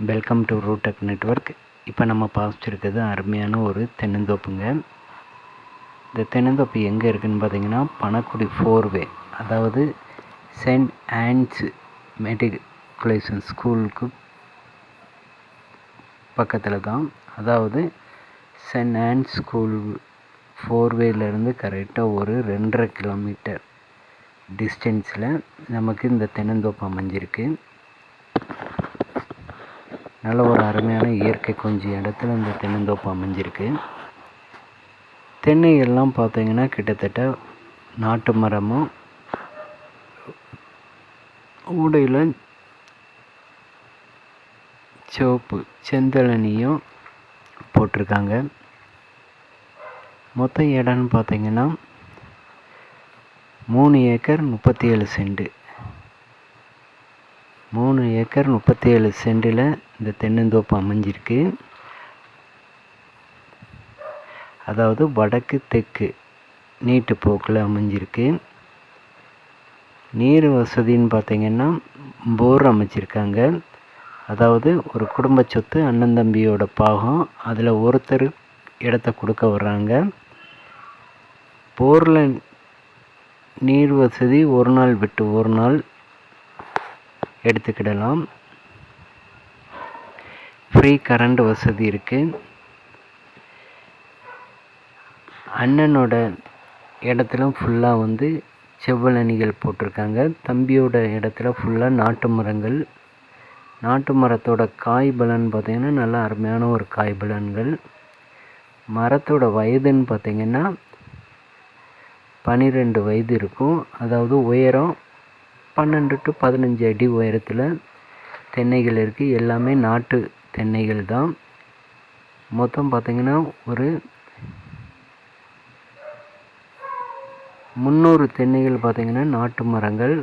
Welcome to ரூடெக் network. இப்போ நம்ம பார்த்துருக்கிறது அருமையான ஒரு தென்னந்தோப்புங்க. இந்த தென்னந்தோப்பு எங்கே இருக்குதுன்னு பார்த்தீங்கன்னா பணக்குடி 4வே, அதாவது செயின்ட் ஆன்ஸ் மெட்ரிகுலேஷன் ஸ்கூலுக்கு பக்கத்தில் தான். அதாவது செயின்ட் ஆன்ஸ் ஸ்கூல் 4வேலேருந்து கரெக்டாக ஒரு 2.5 கிலோமீட்டர் டிஸ்டன்ஸில் நமக்கு இந்த தென்னந்தோப்பு அமைஞ்சிருக்கு. நல்ல ஒரு அருமையான இயற்கை கொஞ்சம் இடத்துல இந்த தென்னந்தோப்பு அமைஞ்சிருக்கு. தென்னைகள்லாம் பார்த்தீங்கன்னா கிட்டத்தட்ட நாட்டு மரமும் ஊடையில் சிவப்பு செந்தழனியும் போட்டிருக்காங்க. மொத்த இடம்னு பார்த்தீங்கன்னா 3 ஏக்கர் 37 சென்ட். 3 ஏக்கர் 37 சென்டில் இந்த தென்னந்தோப்பு அமைஞ்சிருக்கு. அதாவது வடக்கு தெற்கு நீட்டு போக்கில் அமைஞ்சிருக்கு. நீர் வசதின்னு பார்த்திங்கன்னா போர் அமைச்சிருக்காங்க. அதாவது ஒரு குடும்ப சொத்து, அண்ணன் தம்பியோட பாகம், அதில் ஒருத்தர் இடத்த கொடுக்க வர்றாங்க. போரில் நீர் வசதி ஒரு நாள் விட்டு ஒரு நாள் எடுத்துக்கிடலாம். ஃப்ரீ கரண்ட் வசதி இருக்குது. அண்ணனோட இடத்துல ஃபுல்லாக செவ்வழனிகள் போட்டிருக்காங்க. தம்பியோட இடத்துல ஃபுல்லாக நாட்டு மரங்கள். நாட்டு மரத்தோட காய் பலன் பார்த்திங்கன்னா நல்லா அருமையான ஒரு காய் பலன்கள். மரத்தோட வயதுன்னு பார்த்திங்கன்னா 12 வயது இருக்கும். அதாவது உயரம் 12 to 15 அடி உயரத்தில் தென்னைகள் இருக்குது. எல்லாமே நாட்டு தென்னைகள் தான். மொத்தம் பார்த்திங்கன்னா ஒரு 300 தென்னைகள் பார்த்திங்கன்னா நாட்டு மரங்கள்.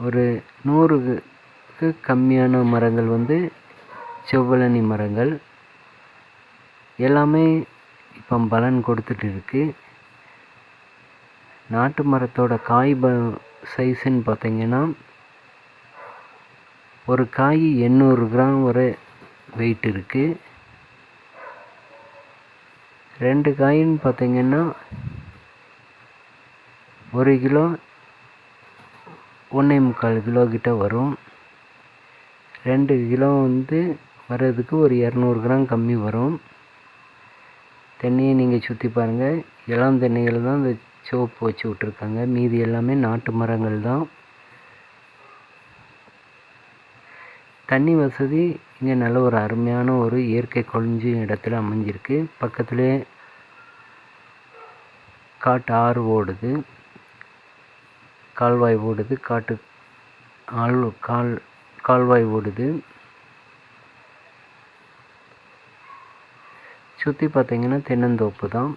ஒரு 100க்கு கம்மியான மரங்கள் செவ்வழனி மரங்கள். எல்லாமே இப்போ பலன் கொடுத்துட்டு இருக்குது. நாட்டு மரத்தோட காய் சைஸுன்னு பார்த்திங்கன்னா ஒரு காய் 800 கிராம் வரை வெயிட் இருக்குது. 2 காயின்னு பார்த்திங்கன்னா 1 கிலோ 1.25 கிலோ கிட்ட வரும். 2 கிலோ வர்றதுக்கு ஒரு 200 கிராம் கம்மி வரும். தென்னையை நீங்கள் சுற்றி பாருங்கள். இளம் தென்னைகள் தான் இந்த சிவப்பு வச்சு விட்ருக்காங்க. மீதி எல்லாமே நாட்டு மரங்கள் தான். தண்ணி வசதி இங்கே நல்ல ஒரு அருமையான ஒரு இயற்கை கொஞ்சம் இடத்துல அமைஞ்சிருக்கு. பக்கத்துலேயே காட்டு ஆறு ஓடுது, கால்வாய் ஓடுது, கால்வாய் ஓடுது. சுற்றி பார்த்திங்கன்னா தென்னந்தோப்பு தான்.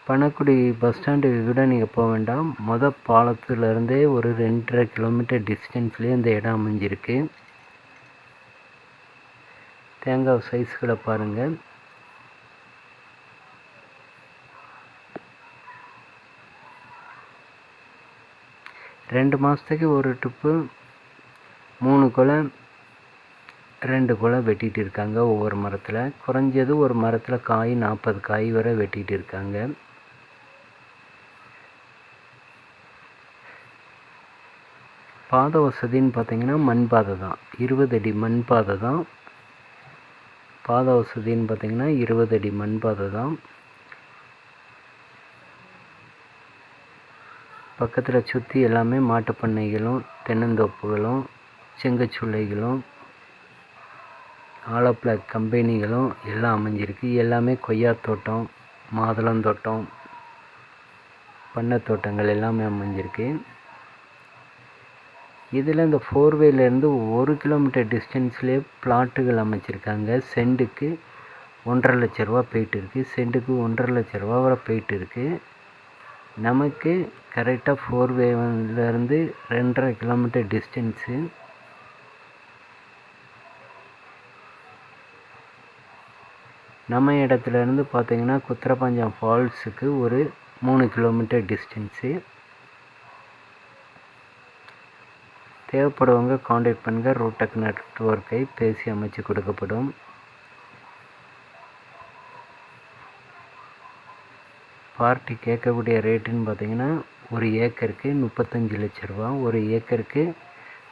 பணக்குடி பஸ் ஸ்டாண்டுக்கு கூட நீங்கள் போக வேண்டாம். பாலத்துலேருந்தே ஒரு 2.5 கிலோமீட்டர் டிஸ்டன்ஸ்லேயே இந்த இடம் அமைஞ்சிருக்கு. தேங்காய் சைஸ்களை பாருங்கள். ரெண்டு மாதத்துக்கு ஒரு ட்ரிப்பு 3 கொலை 2 கொலை வெட்டிகிட்டு இருக்காங்க. ஒவ்வொரு மரத்தில் குறைஞ்சது ஒரு மரத்தில் காய் 40 காய் வரை வெட்டிகிட்டு இருக்காங்க. பாதை வசதின்னு பார்த்திங்கன்னா மண் பாதை தான். 20 அடி மண் பாதை தான். பாதை வசதின்னு பார்த்திங்கன்னா 20 அடி மண் பாதை தான். பக்கத்தில் சுற்றி எல்லாமே மாட்டுப்பண்ணைகளும் தென்னந்தோப்புகளும் செங்கச்சூளைகளும் ஆலோப்ளாக் கம்பெனிகளும் எல்லாம் அமைஞ்சிருக்கு. எல்லாமே கொய்யா தோட்டம், மாதுளந்தோட்டம், பண்ணை தோட்டங்கள் எல்லாமே அமைஞ்சிருக்கு. இதில் இந்த 4வேலேருந்து 1 கிலோமீட்டர் டிஸ்டன்ஸ்லேயே பிளாட்டுகள் அமைச்சிருக்காங்க. சென்ட்டுக்கு 1.5 லட்ச ரூபா போயிட்டு இருக்குது. சென்ட்டுக்கு 1.5 லட்ச ரூபா வரை போயிட்டு இருக்குது. நமக்கு கரெக்டாக 4வேலேருந்து 2.5 கிலோமீட்டர் டிஸ்டன்ஸு. நம்ம இடத்துலேருந்து பார்த்திங்கன்னா குத்திரப்பஞ்சம் ஃபால்ஸுக்கு ஒரு 3 கிலோமீட்டர் டிஸ்டன்ஸு. தேவைப்படுவங்க காண்டாக்ட் பண்ணுங்கள். ரூடெக் நெட்வொர்க்கை பேசி அமைச்சு கொடுக்கப்படும். பார்ட்டி கேட்கக்கூடிய ரேட்டுன்னு பார்த்தீங்கன்னா 1 ஏக்கருக்கு 35 லட்ச ரூபா, 1 ஏக்கருக்கு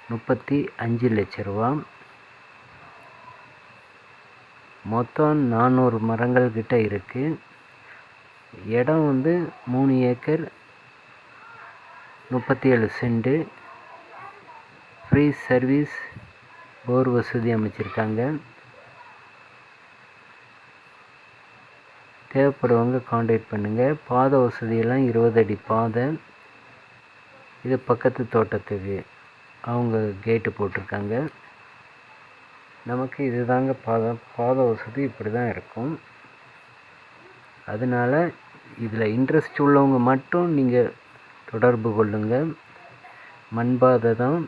35 லட்ச ரூபா. மொத்தம் 400 மரங்கள் கிட்ட இருக்குது. இடம் 3 ஏக்கர் 37 சென்ட். ஃப்ரீ சர்வீஸ் போர் வசதி அமைச்சிருக்காங்க. தேவைப்படுவங்க காண்டாக்ட் பண்ணுங்கள். பாதை வசதியெல்லாம் 20 அடி பாதை. இது பக்கத்து தோட்டத்துக்கு அவங்க கேட்டு போட்டிருக்காங்க. நமக்கு இது தாங்க பாதை வசதி இப்படி தான் இருக்கும். அதனால் இதில் இன்ட்ரெஸ்ட் உள்ளவங்க மட்டும் நீங்கள் தொடர்பு கொள்ளுங்கள். மண்பாதை தான்,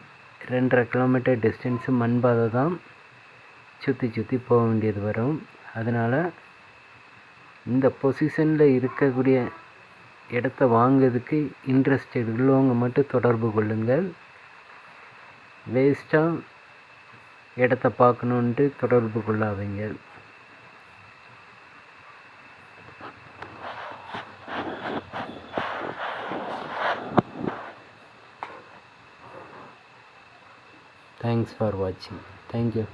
2.5 கிலோமீட்டர் டிஸ்டன்ஸு மண்பாதை தான், சுற்றி போக வேண்டியது வரும். அதனால் இந்த பொசிஷனில் இருக்கக்கூடிய இடத்த வாங்கிறதுக்கு இன்ட்ரெஸ்டட் உள்ளவங்க மட்டும் தொடர்பு கொள்ளுங்கள். வேஸ்ட்டாக இடத்த பார்க்கணுன்ட்டு தொடர்பு கொள்ளாதீங்க. தேங்க்ஸ் ஃபார் வாட்சிங். தேங்க்யூ.